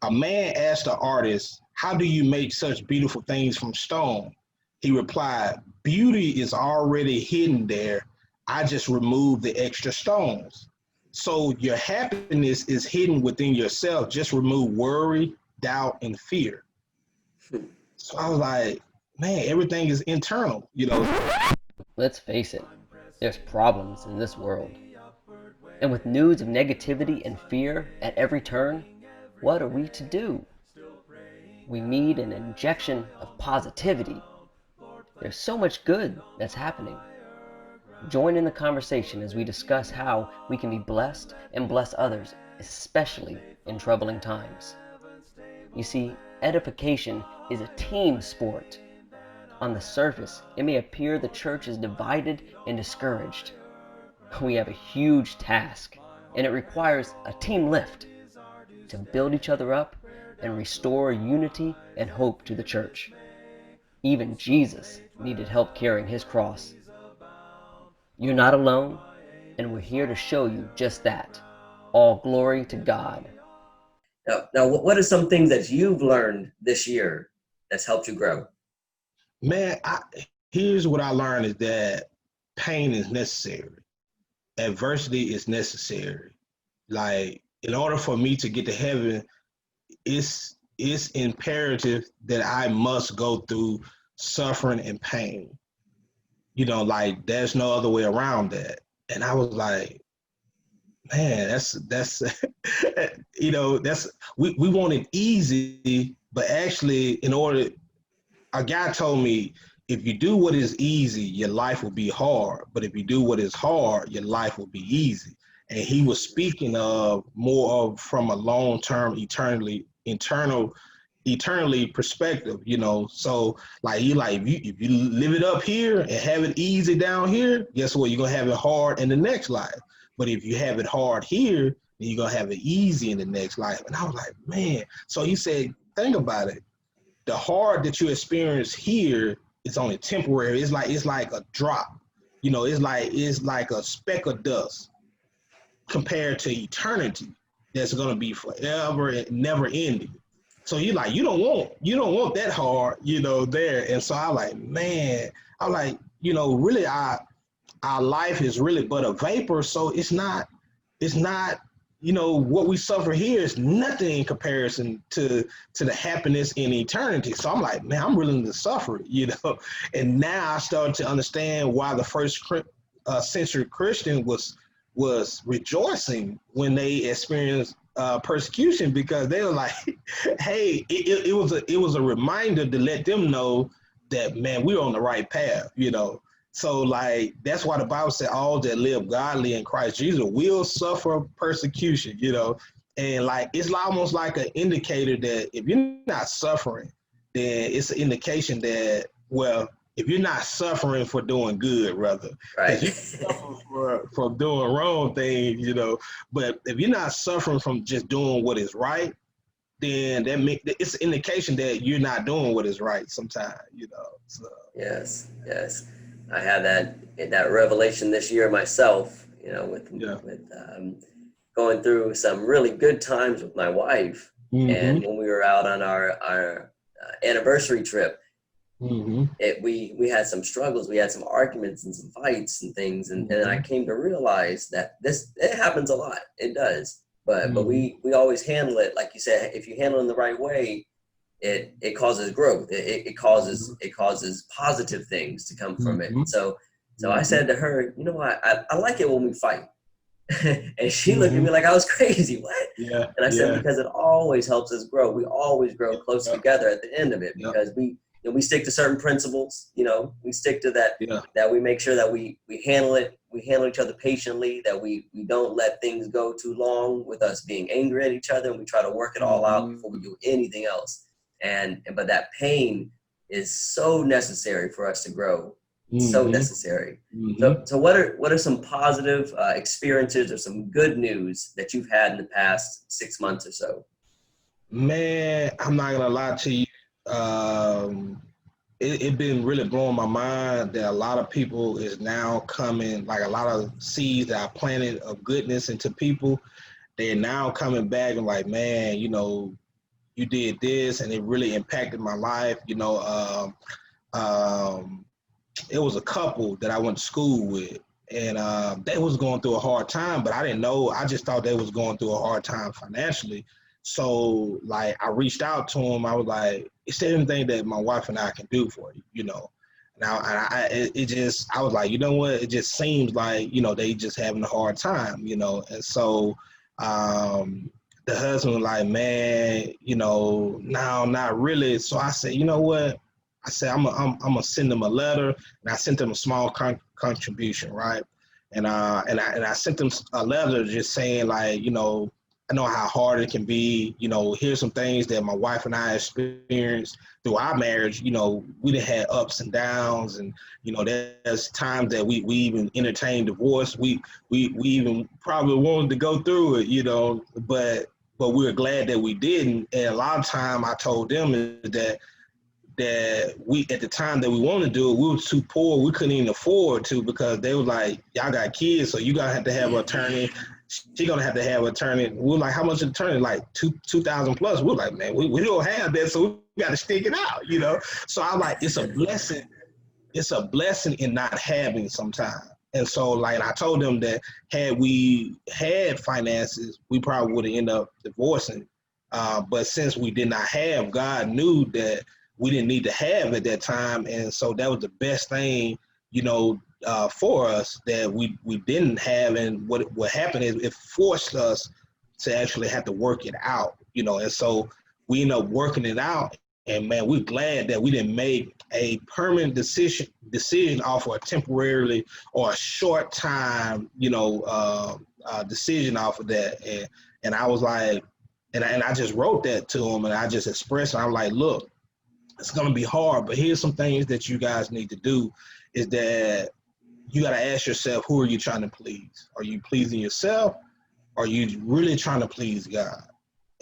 A man asked the artist, "How do you make such beautiful things from stone?" He replied, "Beauty is already hidden there. I just removed the extra stones." So your happiness is hidden within yourself. Just remove worry, doubt, and fear. So I was like, man, everything is internal, you know. Let's face it, there's problems in this world. And with news of negativity and fear at every turn, what are we to do? We need an injection of positivity. There's so much good that's happening. Join in the conversation as we discuss how we can be blessed and bless others, especially in troubling times. You see, edification is a team sport. On the surface, it may appear the church is divided and discouraged. We have a huge task, and it requires a team lift to build each other up and restore unity and hope to the church. Even Jesus needed help carrying his cross. You're not alone, and we're here to show you just that. All glory to God. Now, what are some things that you've learned this year that's helped you grow? Man, here's what I learned is that pain is necessary. Adversity is necessary. Like, in order for me to get to heaven, it's imperative that I must go through suffering and pain. Like there's no other way around that. And I was like, man, that's that's we want it easy, but actually in order a guy told me if you do what is easy, your life will be hard. But if you do what is hard, your life will be easy. And he was speaking of more of from a long term, eternally perspective, So like if you live it up here and have it easy down here, guess what? You're gonna have it hard in the next life. But if you have it hard here, then you're gonna have it easy in the next life. And I was like, man. So he said, think about it. The hard that you experience here is only temporary. It's like a drop. It's like a speck of dust compared to eternity that's gonna be forever and never ending. So you don't want that hard, there. And so I like, man, I like, really our life is really but a vapor. So it's not what we suffer here is nothing in comparison to the happiness in eternity. So I'm like, man, I'm willing to suffer. And now I started to understand why the first century Christian was rejoicing when they experienced persecution, because they were like, hey, it was a reminder to let them know that, man, we're on the right path. So like that's why the Bible said all that live godly in Christ Jesus will suffer persecution. And like it's almost like an indicator that if you're not suffering, then it's an indication that, well, if you're not suffering for doing good, rather, Right. because you suffer for doing wrong things. But if you're not suffering from just doing what is right, then it's an indication that you're not doing what is right sometimes. So Yes, yes. I had that revelation this year myself. With yeah. going through some really good times with my wife, Mm-hmm. and when we were out on our anniversary trip, Mm-hmm. we had some struggles, we had some arguments and some fights and things, and then I Mm-hmm. came to realize that it happens a lot. It does, but Mm-hmm. we always handle it like you said. If you handle it in the right way, it causes growth. It causes positive things to come from it. Mm-hmm. So I Mm-hmm. said to her, I like it when we fight. And she looked at Mm-hmm. me like I was crazy. What? Yeah. And I said, Yeah. because it always helps us grow. We always grow close Yeah. together at the end of it, Yeah. because we stick to certain principles. We stick to that, Yeah. that we make sure that we handle it. We handle each other patiently, that we don't let things go too long with us being angry at each other, and we try to work it all out before we Mm-hmm. do anything else. But that pain is so necessary for us to grow. So Mm-hmm. necessary. Mm-hmm. So what are some positive experiences or some good news that you've had in the past 6 months or so? Man, I'm not gonna lie to you. Um, it been really blowing my mind that a lot of people is now coming, like a lot of seeds that I planted of goodness into people, they're now coming back and like, man, you did this, and it really impacted my life. It was a couple that I went to school with, and they was going through a hard time, but I didn't know. I just thought they was going through a hard time financially. So like I reached out to them. I was like, "Is there anything that my wife and I can do for you?" Now, I was like, you know what? It just seems like, they just having a hard time, And so, the husband was like, man, no, not really. So I said, you know what? I said, I'm gonna send them a letter, and I sent them a small contribution, right? And I sent them a letter just saying like, I know how hard it can be. Here's some things that my wife and I experienced through our marriage. We done had ups and downs, and there's times that we even entertained divorce. We even probably wanted to go through it, but we were glad that we didn't. And a lot of time I told them that we, at the time that we wanted to do it, we were too poor. We couldn't even afford to, because they were like, y'all got kids, so you gotta have to have an attorney. She gonna have to have an attorney. We're like, how much an attorney? Like 2,000 plus. We're like, man, we don't have that, so we gotta stick it out, So I'm like, it's a blessing. It's a blessing in not having sometimes. And so like I told them that had we had finances, we probably would have ended up divorcing. But since we did not have, God knew that we didn't need to have at that time. And so that was the best thing, for us, that we didn't have. And what happened is it forced us to actually have to work it out, And so we ended up working it out. And man, we're glad that we didn't make a permanent decision off of a temporarily or a short time, decision off of that. And I was like, and I just wrote that to him, and I just expressed it. I'm like, look, it's going to be hard, but here's some things that you guys need to do, is that you got to ask yourself, who are you trying to please? Are you pleasing yourself? Or are you really trying to please God?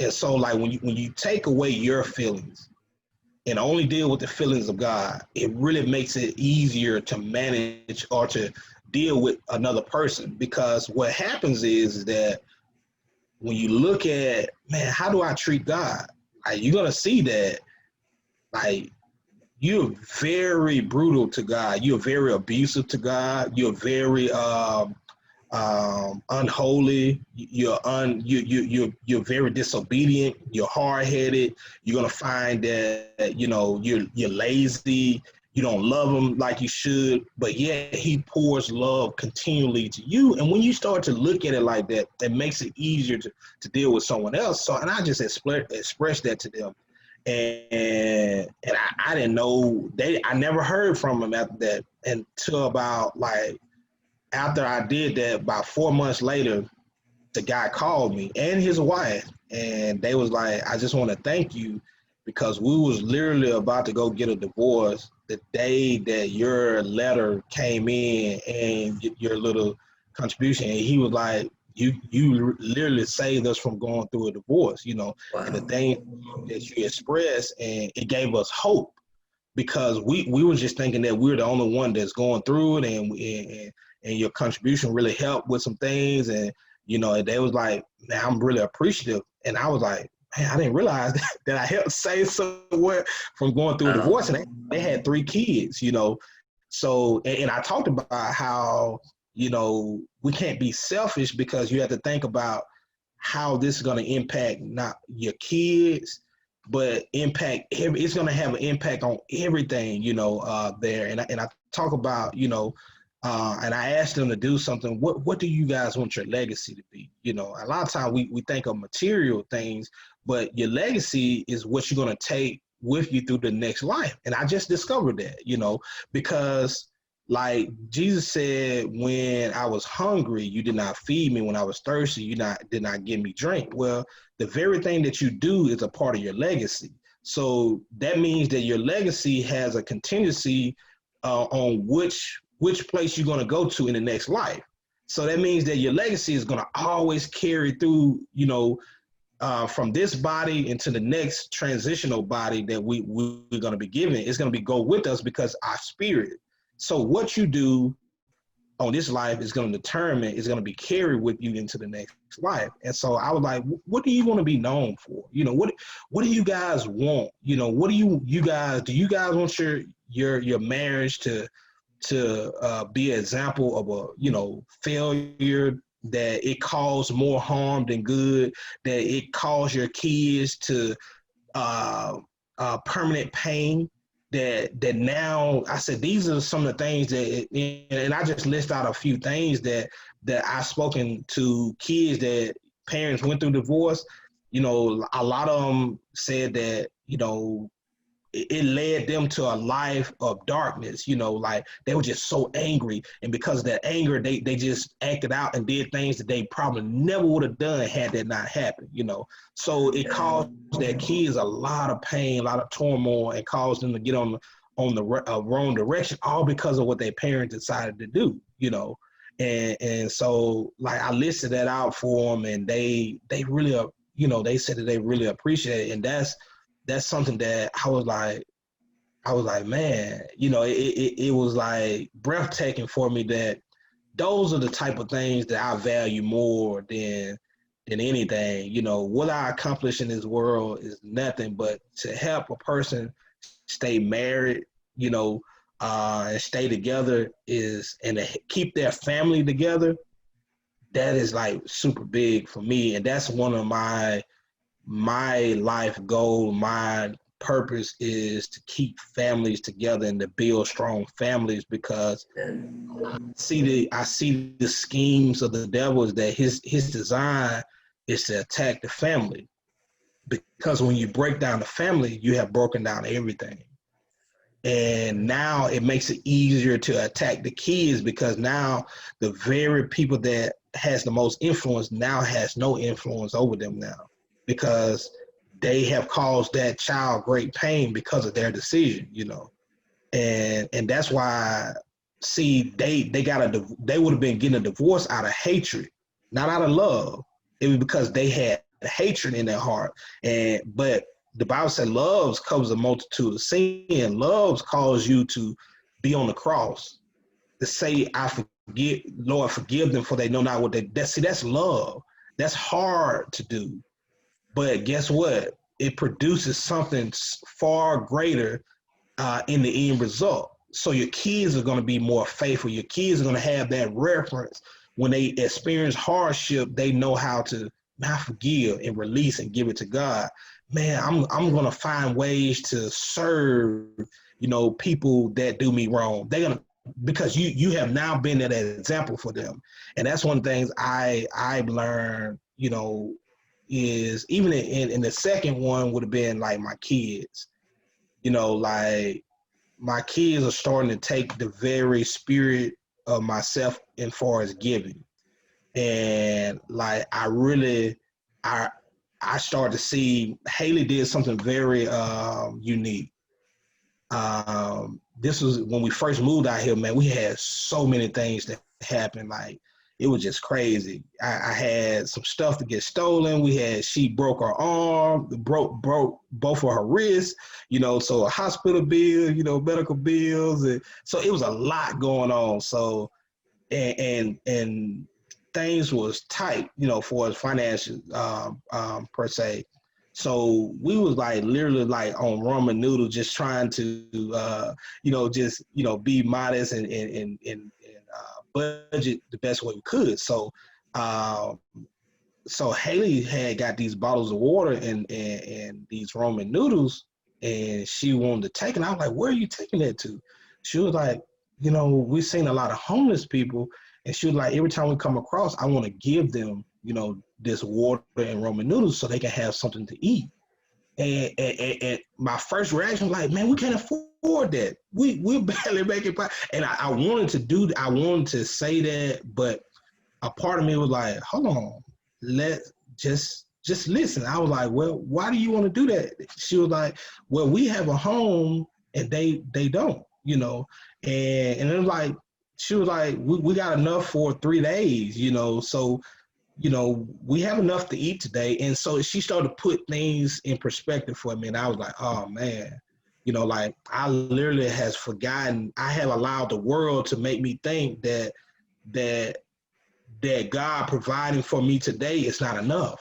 And so like when you take away your feelings and only deal with the feelings of God, it really makes it easier to manage or to deal with another person. Because what happens is that when you look at, man, how do I treat God? Like, you're going to see that, like, you're very brutal to God. You're very abusive to God. You're very unholy. You're very disobedient. You're hard-headed. You're gonna find that you're lazy. You don't love him like you should, but yet he pours love continually to you. And when you start to look at it like that, it makes it easier to deal with someone else. So, and I just expressed that to them. And I didn't know, I never heard from him after that until about like, after I did that, about 4 months later, the guy called me and his wife, and they was like, I just want to thank you, because we was literally about to go get a divorce the day that your letter came in and your little contribution. And he was like, you literally saved us from going through a divorce, Wow. And the thing that you expressed, and it gave us hope, because we were just thinking that we're the only one that's going through it, and your contribution really helped with some things. And, they was like, man, I'm really appreciative. And I was like, man, I didn't realize that I helped save someone from going through a divorce. And they had 3 kids, So, and I talked about how, we can't be selfish, because you have to think about how this is going to impact not your kids, but it's going to have an impact on everything, there. And I talk about, and I asked them to do something. What do you guys want your legacy to be? A lot of times we think of material things, but your legacy is what you're going to take with you through the next life. And I just discovered that, because like Jesus said, when I was hungry, you did not feed me. When I was thirsty, you did not give me drink. Well, the very thing that you do is a part of your legacy. So that means that your legacy has a contingency on which place you're going to go to in the next life. So that means that your legacy is going to always carry through, from this body into the next transitional body that we're going to be given. It's going to go with us, because our spirit. So what you do on this life is going to determine, is going to be carried with you into the next life. And so I was like, what do you want to be known for? You know, what do you guys want? You know, what do you guys want your marriage to be an example of a, you know, failure, that it caused more harm than good, that it caused your kids to permanent pain, that now I said these are some of the things that and I just list out a few things that I've spoken to kids that parents went through divorce. You know, a lot of them said that, you know, it led them to a life of darkness. You know, like they were just so angry, and because of that anger, they just acted out and did things that they probably never would have done had that not happened. You know, so it caused their kids a lot of pain, a lot of turmoil, and caused them to get on the wrong direction, all because of what their parents decided to do. You know, and so like I listed that out for them, and they really, you know, they said that they really appreciate it, and that's something that I was like, man, you know, it was like breathtaking for me, that those are the type of things that I value more than anything. You know, what I accomplish in this world is nothing, but to help a person stay married, you know, and stay together and to keep their family together, that is like super big for me. And that's one of my life goal, my purpose is to keep families together and to build strong families, because I see the schemes of the devil, is that his design is to attack the family, because when you break down the family, you have broken down everything. And now it makes it easier to attack the kids, because now the very people that has the most influence now has no influence over them now, because they have caused that child great pain because of their decision, you know. And that's why, see, they would have been getting a divorce out of hatred, not out of love. It was because they had hatred in their heart. But the Bible said love covers a multitude of sin. Love calls you to be on the cross, to say, I forget, Lord, forgive them, for they know not what they, that's love. That's hard to do. But guess what? It produces something far greater in the end result. So your kids are going to be more faithful. Your kids are going to have that reference. When they experience hardship, they know how to not forgive and release and give it to God. Man, I'm going to find ways to serve, you know, people that do me wrong. They're going to, because you have now been that example for them. And that's one of the things I've learned, you know, is even in the second one would have been like my kids. You know, like my kids are starting to take the very spirit of myself in far as giving. And like I started to see Haley did something very unique. This was when we first moved out here, man. We had so many things that happened. Like, it was just crazy. I had some stuff to get stolen. She broke her arm, broke both of her wrists, you know, so a hospital bill, you know, medical bills. And so it was a lot going on. So, and things was tight, you know, for us financial, per se. So we was like literally like on ramen noodles, just trying to, you know, just, you know, be modest and budget the best way we could. So, so Haley had got these bottles of water and these ramen noodles, and she wanted to take it. And I was like, where are you taking that to? She was like, you know, we've seen a lot of homeless people. And she was like, every time we come across, I want to give them, you know, this water and ramen noodles so they can have something to eat. And my first reaction was like, man, we can't afford that. We're barely making it. And I wanted to do that. I wanted to say that, but a part of me was like, hold on, let's just listen. I was like, well, why do you want to do that? She was like, well, we have a home and they don't, you know. And it was like, she was like, we got enough for 3 days, you know, so, you know, we have enough to eat today. And so she started to put things in perspective for me. And I was like, oh, man, you know, like I literally has forgotten. I have allowed the world to make me think that that God providing for me today is not enough.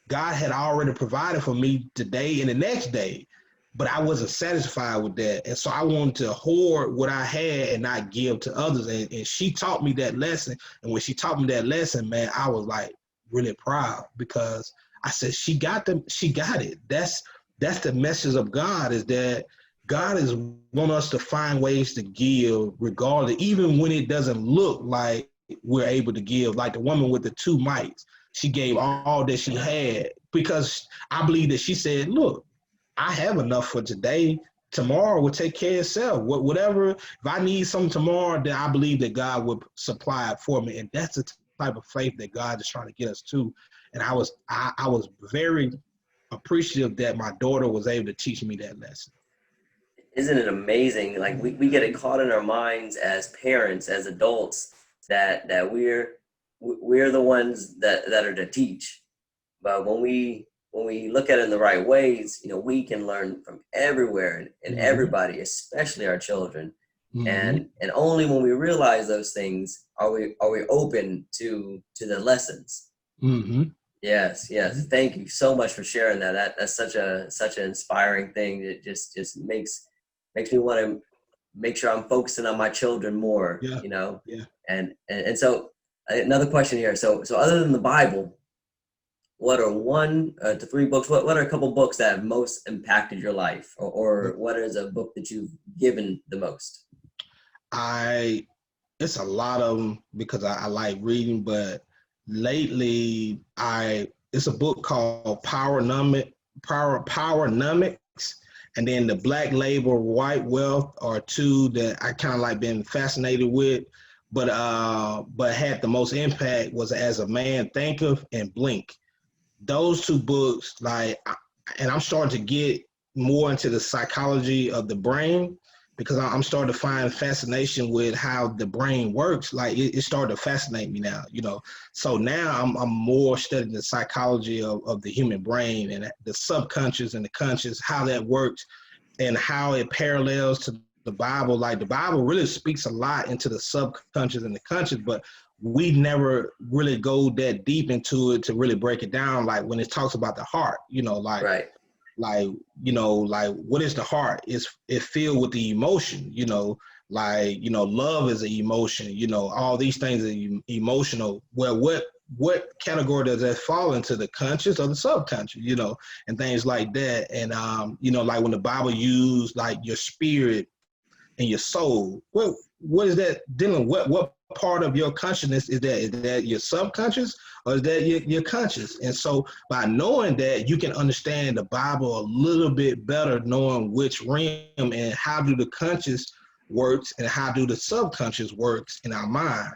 God had already provided for me today and the next day, but I wasn't satisfied with that. And so I wanted to hoard what I had and not give to others. And she taught me that lesson. And when she taught me that lesson, man, I was like really proud, because I said, she got it. That's the message of God, is that God is want us to find ways to give regardless, even when it doesn't look like we're able to give. Like the woman with the 2 mites, she gave all that she had, because I believe that she said, look, I have enough for today. Tomorrow will take care of itself. Whatever, if I need something tomorrow, then I believe that God will supply it for me. And that's the type of faith that God is trying to get us to. And I was very appreciative that my daughter was able to teach me that lesson. Isn't it amazing? Like we get it caught in our minds as parents, as adults, that we're the ones that are to teach. But when we look at it in the right ways, you know, we can learn from everywhere and everybody, especially our children. And only when we realize those things are we open to the lessons. Yes. Thank you so much for sharing that. That's such an inspiring thing. It just makes me want to make sure I'm focusing on my children more. Yeah. You know. Yeah. And so another question here. So other than the Bible, what are 1 to 3 books? What are a couple books that have most impacted your life, or what is a book that you've given the most? It's a lot of them, because I like reading, but lately it's a book called Powernomics, and then the Black Label, White Wealth are 2 that I kind of like been fascinated with, but had the most impact was As a Man Thinketh and Blink. Those 2 books, and I'm starting to get more into the psychology of the brain, because I'm starting to find fascination with how the brain works. Like it started to fascinate me now, you know. So now I'm more studying the psychology of the human brain, and the subconscious and the conscious, how that works and how it parallels to the Bible. Like the Bible really speaks a lot into the subconscious and the conscious, but we never really go that deep into it to really break it down. Like when it talks about the heart, you know, Right. What is the heart? It's filled with the emotion, you know, love is an emotion, you know, all these things are emotional. Well, what category does that fall into, the conscious or the subconscious, you know, and things like that. And, you know, like when the Bible used like your spirit and your soul, what is that dealing? What part of your consciousness is that? Is that your subconscious, or is that your conscious? And so by knowing that, you can understand the Bible a little bit better, knowing which realm and how do the conscious works and how do the subconscious works in our mind,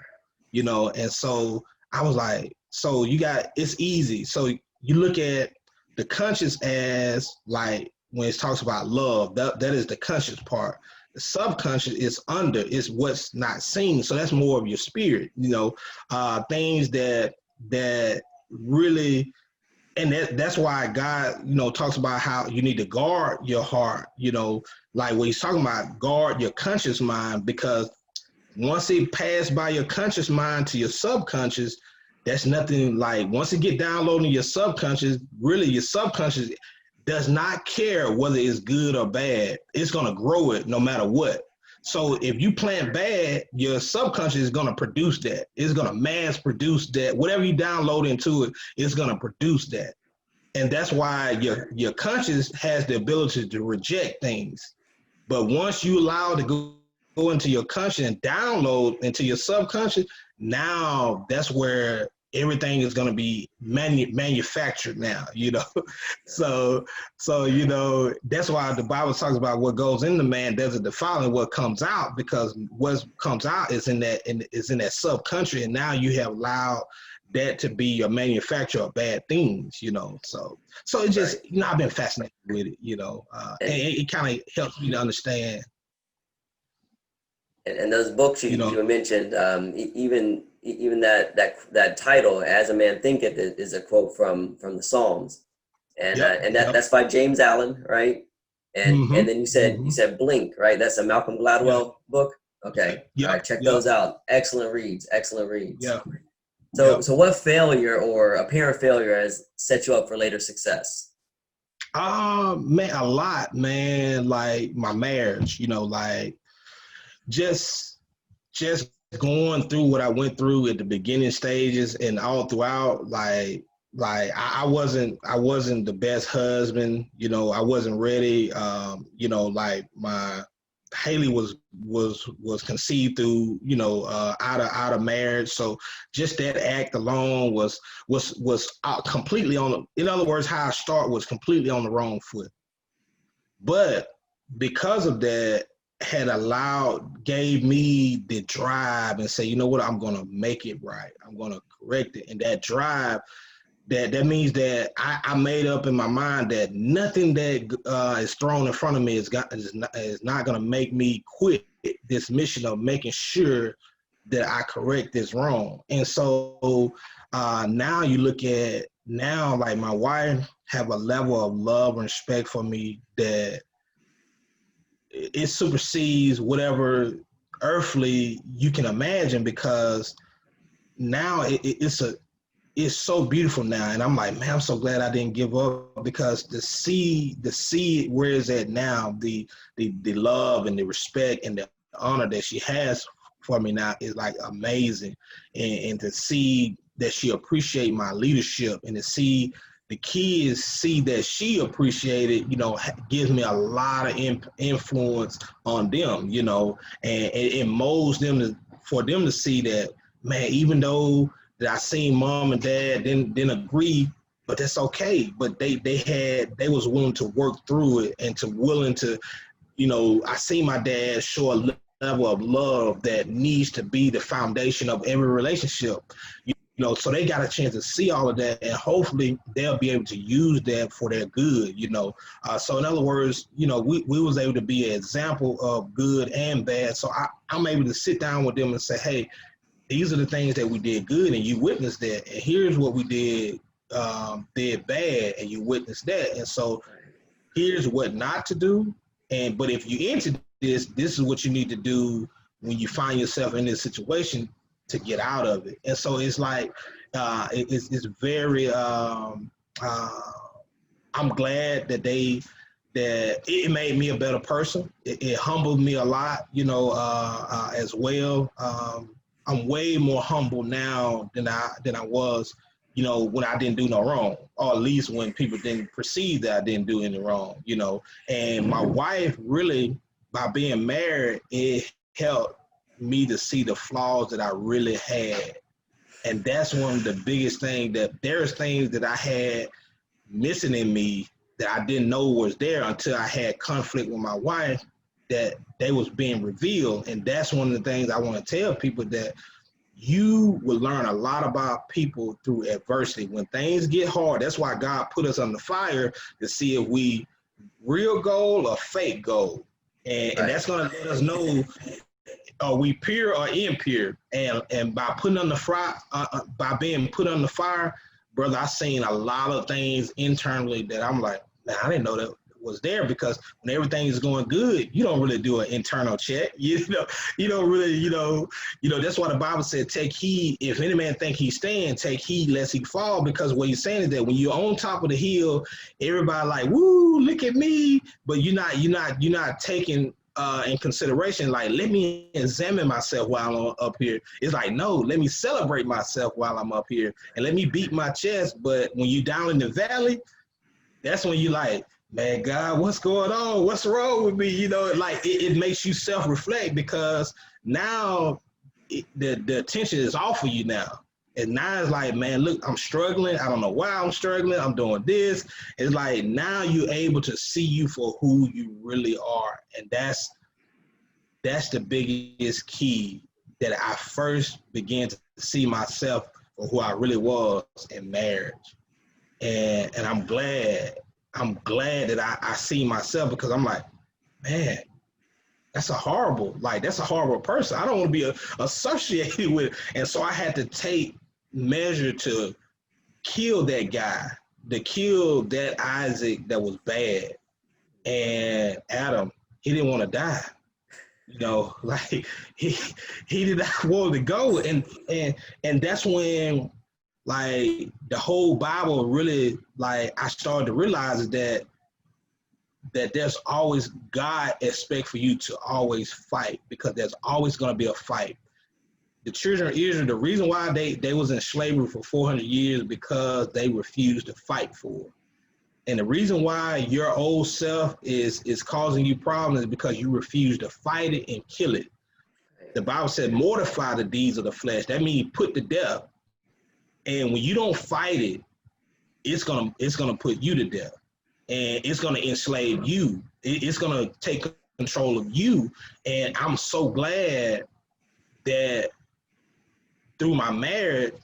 you know. And so I was like, so it's easy. So you look at the conscious as like when it talks about love, that is the conscious part. The subconscious is what's not seen. So that's more of your spirit, you know, things that really, and that's why God, you know, talks about how you need to guard your heart, you know, like when he's talking about guard your conscious mind, because once it passed by your conscious mind to your subconscious, that's nothing. Like once it get downloaded in your subconscious, really your subconscious does not care whether it's good or bad. It's going to grow it no matter what. So if you plant bad, your subconscious is going to produce that. It's going to mass produce that. Whatever you download into it, it's going to produce that. And that's why your conscious has the ability to reject things. But once you allow it to go into your conscious and download into your subconscious, now that's where everything is going to be manufactured now, you know. So you know, that's why the Bible talks about what goes in the man doesn't defile what comes out, because what comes out is in that subconscious, and now you have allowed that to be your manufacturer of bad things, you know. So it just, you know, I've been fascinated with it, you know, and it kind of helps me to understand. And those books you mentioned, even that title, "As a Man Thinketh," is a quote from the Psalms, and that's by James Allen, right? And then you said Blink, right? That's a Malcolm Gladwell book. Okay. Yep. All right. Check Yep. those out. Excellent reads. Excellent reads. Yeah. So, Yep. so what failure or apparent failure has set you up for later success? Man, a lot, man. Like my marriage, like just just going through what I went through at the beginning stages and all throughout, I wasn't the best husband, I wasn't ready. Like my Haley was conceived through, out of marriage. So just that act alone was completely in other words, how I start was completely on the wrong foot. But because of that, gave me the drive and say, you know what, I'm gonna make it right. I'm gonna correct it. And that drive, that means that I made up in my mind that nothing that is thrown in front of me is not gonna make me quit this mission of making sure that I correct this wrong. And so now you look at now, like my wife have a level of love and respect for me that it supersedes whatever earthly you can imagine, because now it's so beautiful now, and I'm like, man, I'm so glad I didn't give up, because to see where it's at now, the love and the respect and the honor that she has for me now is like amazing. And to see that she appreciate my leadership, and to see the kids see that she appreciated, gives me a lot of influence on them, and it molds them for them to see that, man, even though that I seen mom and dad didn't agree, but that's okay. But they was willing to work through it, and to willing to, I see my dad show a level of love that needs to be the foundation of every relationship. So they got a chance to see all of that, and hopefully they'll be able to use that for their good. So in other words, we was able to be an example of good and bad. So I'm able to sit down with them and say, hey, these are the things that we did good and you witnessed that, and here's what we did bad and you witnessed that, and so here's what not to do. But if you into this is what you need to do when you find yourself in this situation to get out of it. And so it's like it's very I'm glad that it made me a better person. It humbled me a lot, as well. I'm way more humble now than I was, when I didn't do no wrong, or at least when people didn't perceive that I didn't do any wrong, And my wife really, by being married, it helped me to see the flaws that I really had. And that's one of the biggest things, that there's things that I had missing in me that I didn't know was there until I had conflict with my wife, that they was being revealed. And that's one of the things I want to tell people, that you will learn a lot about people through adversity. When things get hard, that's why God put us on the fire, to see if we real gold or fake gold. And that's going to let us know, are we pure or impure? And by putting on the fire, by being put on the fire, brother, I seen a lot of things internally that I'm like, man, I didn't know that was there, because when everything is going good, you don't really do an internal check. You don't really, that's why the Bible said, take heed, if any man think he stand, take heed lest he fall. Because what he's saying is that when you're on top of the hill, everybody like, woo, look at me, but you're not taking in consideration, like, let me examine myself while I'm up here. It's like, no, let me celebrate myself while I'm up here, and let me beat my chest. But when you down in the valley, that's when you like, man, God, what's going on? What's wrong with me? Like it makes you self-reflect, because now the attention is off of you now. And now it's like, man, look, I'm struggling. I don't know why I'm struggling. I'm doing this. It's like, now you're able to see you for who you really are. And that's the biggest key, that I first began to see myself for who I really was in marriage. And I'm glad that I see myself, because I'm like, man, that's a horrible person. I don't want to be associated with it. And so I had to take measure to kill that guy, to kill that Isaac that was bad. And Adam, he didn't want to die. You know, like he did not want to go, and that's when like the whole Bible really like I started to realize is that there's always God expect for you to always fight because there's always going to be a fight. The children of Israel, the reason why they was in slavery for 400 years because they refused to fight for it. And the reason why your old self is causing you problems is because you refuse to fight it and kill it. The Bible said mortify the deeds of the flesh. That means put to death. And when you don't fight it, it's gonna put you to death. And it's gonna enslave you. It's gonna take control of you. And I'm so glad that through my marriage,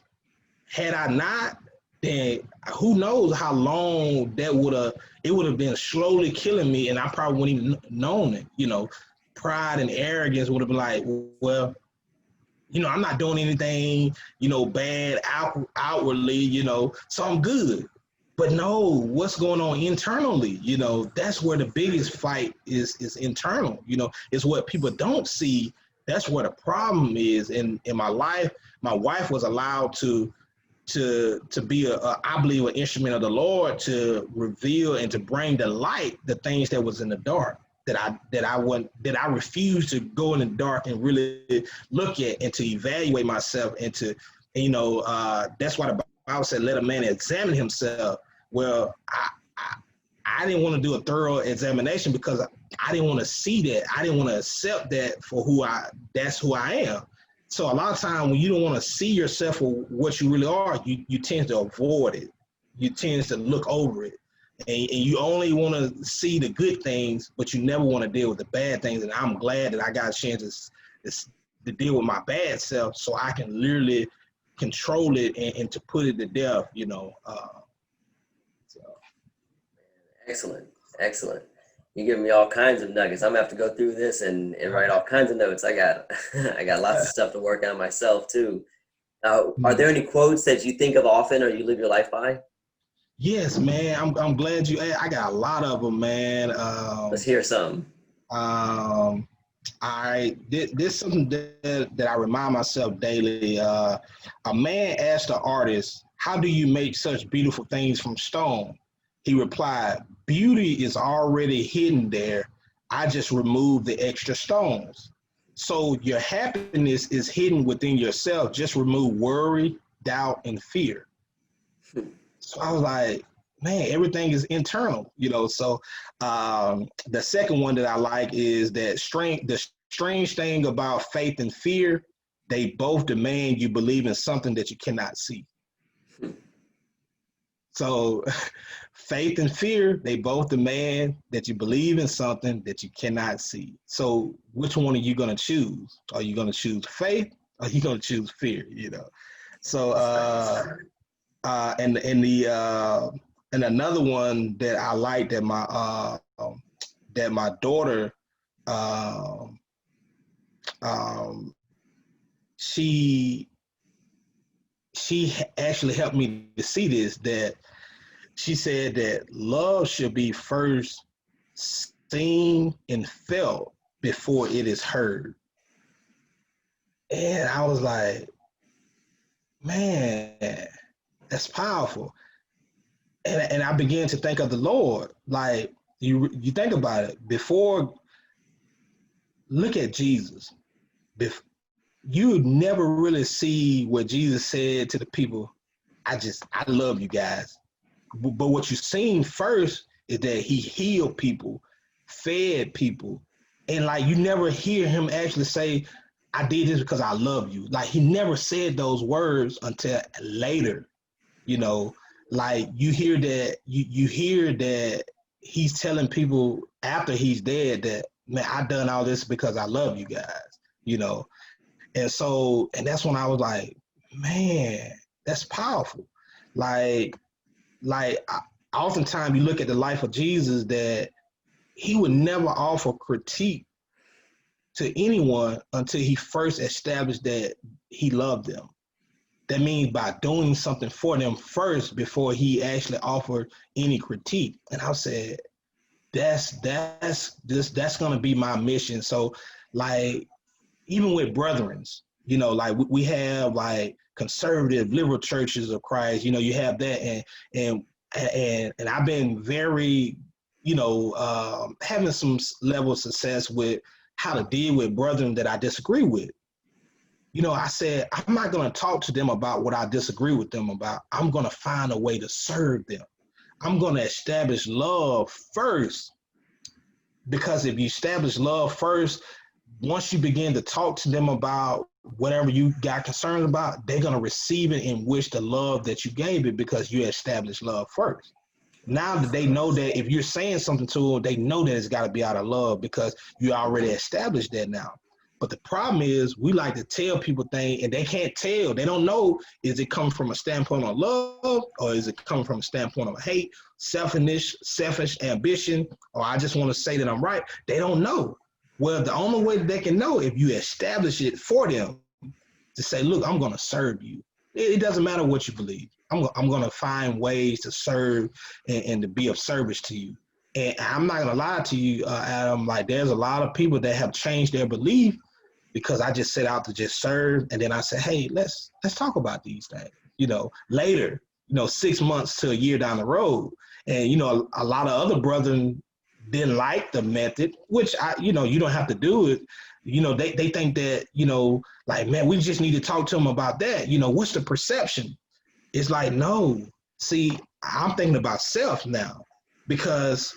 had I not, then who knows how long that it would have been slowly killing me, and I probably wouldn't even known it. You know, pride and arrogance would have been like, well, you know, I'm not doing anything, you know, bad outwardly, you know, so I'm good. But no, what's going on internally? You know, that's where the biggest fight is internal. You know, it's what people don't see. That's where the problem is. In my life, my wife was allowed to be I believe an instrument of the Lord to reveal and to bring to light the things that was in the dark that I refused to go in the dark and really look at and to evaluate myself and you know that's why the Bible said let a man examine himself. Well, I didn't want to do a thorough examination because I didn't want to see that. I didn't want to accept that for that's who I am. So a lot of times when you don't want to see yourself for what you really are, you tend to avoid it. You tend to look over it. And you only want to see the good things, but you never want to deal with the bad things. And I'm glad that I got a chance to deal with my bad self so I can literally control it and to put it to death, you know. So. Excellent. You're giving me all kinds of nuggets. I'm gonna have to go through this and write all kinds of notes. I got lots of stuff to work on myself too. Are there any quotes that you think of often or you live your life by? Yes, man. I'm glad you. I got a lot of them, man. Let's hear some. This is something that I remind myself daily. A man asked the artist, "How do you make such beautiful things from stone?" He replied, "Beauty is already hidden there. I just removed the extra stones." So your happiness is hidden within yourself. Just remove worry, doubt, and fear. So I was like, man, everything is internal, you know. So the second one that I like is that the strange thing about faith and fear, they both demand you believe in something that you cannot see. So faith and fear, they both demand that you believe in something that you cannot see. So which one are you going to choose? Are you going to choose faith or are you going to choose fear, you know? So and another one that I like that my daughter she actually helped me to see this, that she said that love should be first seen and felt before it is heard. And I was like, man, that's powerful. And I began to think of the Lord. Like you think about it, before, look at Jesus. You would never really see what Jesus said to the people, I love you guys. But what you've seen first is that he healed people, fed people. And like, you never hear him actually say, I did this because I love you. Like, he never said those words until later, you know, like you hear that, you hear that he's telling people after he's dead that, man, I done all this because I love you guys, you know? And so, and that's when I was like, man, that's powerful. Like oftentimes you look at the life of Jesus that he would never offer critique to anyone until he first established that he loved them. That means by doing something for them first before he actually offered any critique. And I said, that's going to be my mission. So like even with brethrens, you know, like we have like conservative liberal churches of Christ, you know, you have that, and I've been very, you know, having some level of success with how to deal with brethren that I disagree with. You know, I said, I'm not going to talk to them about what I disagree with them about. I'm going to find a way to serve them. I'm going to establish love first, because if you establish love first, once you begin to talk to them about whatever you got concerned about, they're going to receive it and wish the love that you gave it, because you established love first. Now that they know that if you're saying something to them, they know that it's got to be out of love, because you already established that now. But the problem is we like to tell people things and they can't tell. They don't know, is it coming from a standpoint of love, or is it coming from a standpoint of hate, selfish ambition, or I just want to say that I'm right. They don't know. Well, the only way they can know, if you establish it for them to say, look, I'm going to serve you. It doesn't matter what you believe. I'm going to find ways to serve and to be of service to you. And I'm not going to lie to you, Adam, like there's a lot of people that have changed their belief because I just set out to just serve. And then I said, hey, let's talk about these things, you know, later, you know, 6 months to a year down the road. And, you know, a lot of other brethren didn't like the method, which you know, you don't have to do it. You know, they think that, you know, like, man, we just need to talk to them about that. You know, what's the perception? It's like, no, see, I'm thinking about self now, because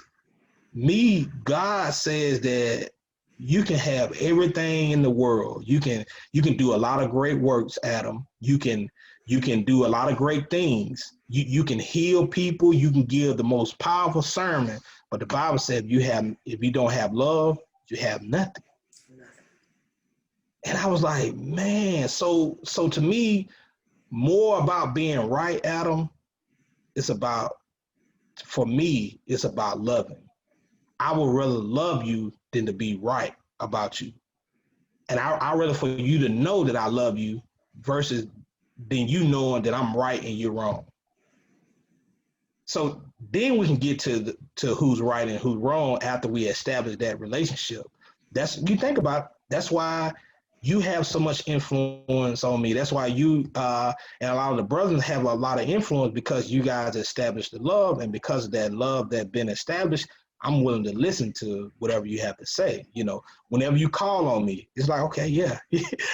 God says that you can have everything in the world. You can do a lot of great works, Adam. You can do a lot of great things. You can heal people. You can give the most powerful sermon. But the Bible said if you don't have love, you have nothing. And I was like, man, so to me, more about being right, Adam, for me, it's about loving. I would rather love you than to be right about you. And I'd rather for you to know that I love you versus than you knowing that I'm right and you're wrong. So then we can get to who's right and who's wrong after we establish that relationship. You think about it, that's why you have so much influence on me. That's why you and a lot of the brothers have a lot of influence, because you guys established the love, and because of that love that's been established, I'm willing to listen to whatever you have to say. You know, whenever you call on me, it's like, okay, yeah,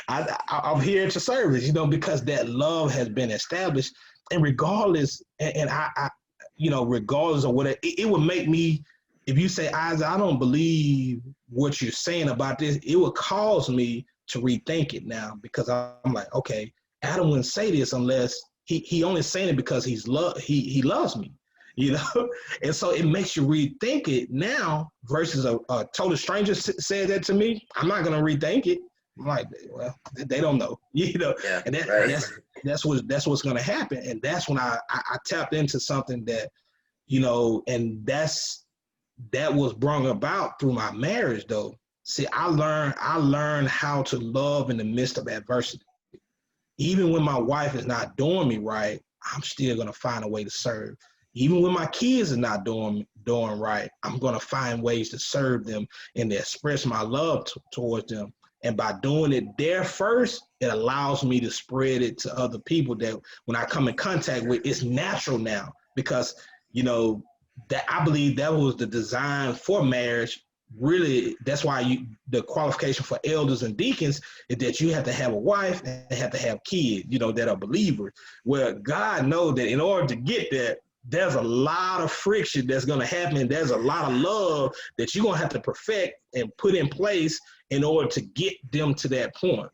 I'm here to service, you know, because that love has been established. And regardless, and I you know, regardless of what it would make me, if you say, Isaac, I don't believe what you're saying about this, it would cause me to rethink it now, because I'm like, okay, Adam wouldn't say this unless he only saying it because he loves me, you know? And so it makes you rethink it now versus a total stranger said that to me. I'm not going to rethink it. I'm like, well, they don't know, you know? Yeah, and that's what's going to happen. And that's when I tapped into something that, you know, and that was brought about through my marriage though. See, I learned how to love in the midst of adversity. Even when my wife is not doing me right, I'm still going to find a way to serve. Even when my kids are not doing right, I'm going to find ways to serve them and to express my love towards them. And by doing it there first, it allows me to spread it to other people that when I come in contact with, it's natural now, because, you know, that I believe that was the design for marriage. Really, that's why the qualification for elders and deacons is that you have to have a wife and have to have kids, you know, that are believers. Well, God knows that in order to get that, there's a lot of friction that's going to happen. There's a lot of love that you're going to have to perfect and put in place in order to get them to that point.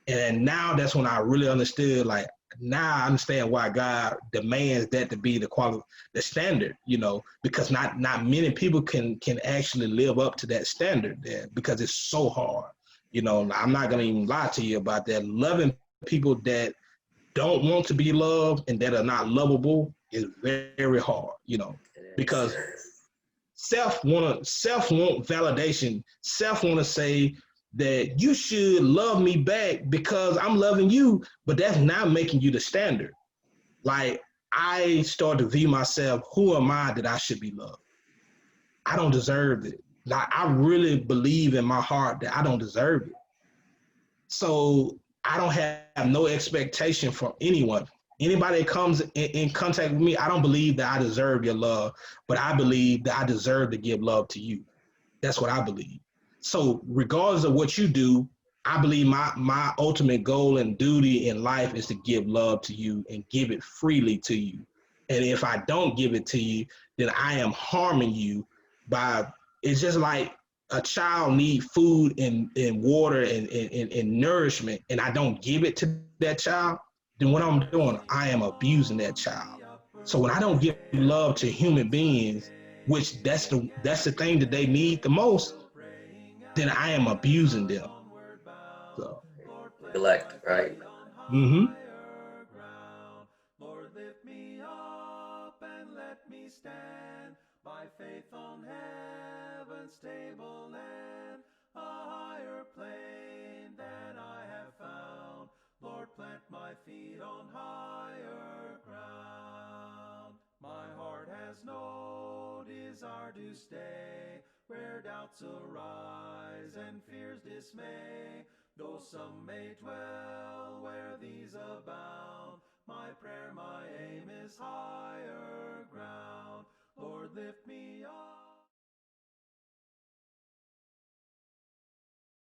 And now that's when I really understood, like, now I understand why God demands that to be the standard, you know, because not many people can actually live up to that standard there, because it's so hard. You know, I'm not going to even lie to you about that. Loving people that don't want to be loved and that are not lovable is very, very hard, you know, because self want validation. Self want to say that you should love me back because I'm loving you, but that's not making you the standard. Like, I start to view myself, who am I that I should be loved? I don't deserve it. Like I really believe in my heart that I don't deserve it. So I don't have no expectation from anyone. Anybody that comes in contact with me, I don't believe that I deserve your love, but I believe that I deserve to give love to you. That's what I believe. So regardless of what you do, I believe my ultimate goal and duty in life is to give love to you and give it freely to you. And if I don't give it to you, then I am harming you by it's just like a child need food and water and nourishment and I don't give it to that child, then what I'm doing, I am abusing that child. So when I don't give love to human beings, which that's the thing that they need the most, then I am abusing them. So, Neglect, right? mm-hmm. Lord, lift me up and let me stand by faith on heaven's tableland, a higher plane than I have found. Lord, plant my feet on higher ground. My heart has no desire to stay where doubts arise and fears dismay. Though some may dwell where these abound, my prayer, my aim is high.